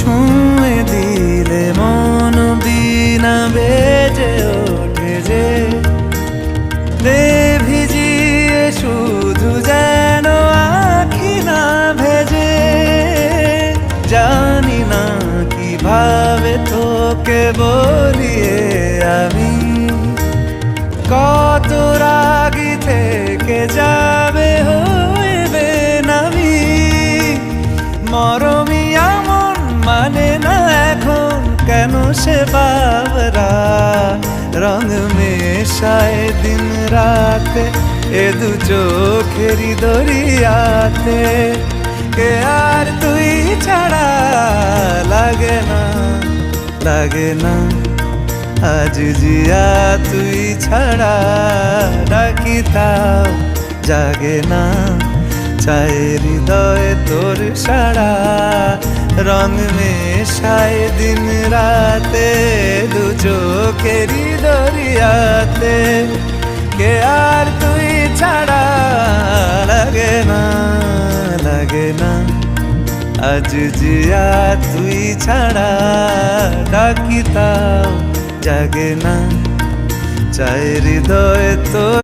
ছুঁয়ে দিলে মন বিনা বেজে ওঠে যে দে ভিজিয়ে শুধু যেন আখি না ভেজে। জানি না কিভাবে তোকে বলিয়ে আমি কত রাগি থেকে যাবে হইবে নামি। মরমি এমন মানে না এখন কেন সে বাবরা রং মেশায় দিন রাতে এ দু চোখেরি দরিয়াতে। কে আর তুই ছাড়া লাগে না লাগে না আজ জিয়া তুই ছাড়া ডাকি তাও জাগে না। চায় হৃদয় তোর সারা রং মেশায় দিন রাতে দু চোখেরি দরিয়াতে। কে আর তুই ছাড়া লাগে না লাগে না আজ জিয়া তুই ছাড়া ডাকি তাও জাগে না। চায় হৃদয় তোর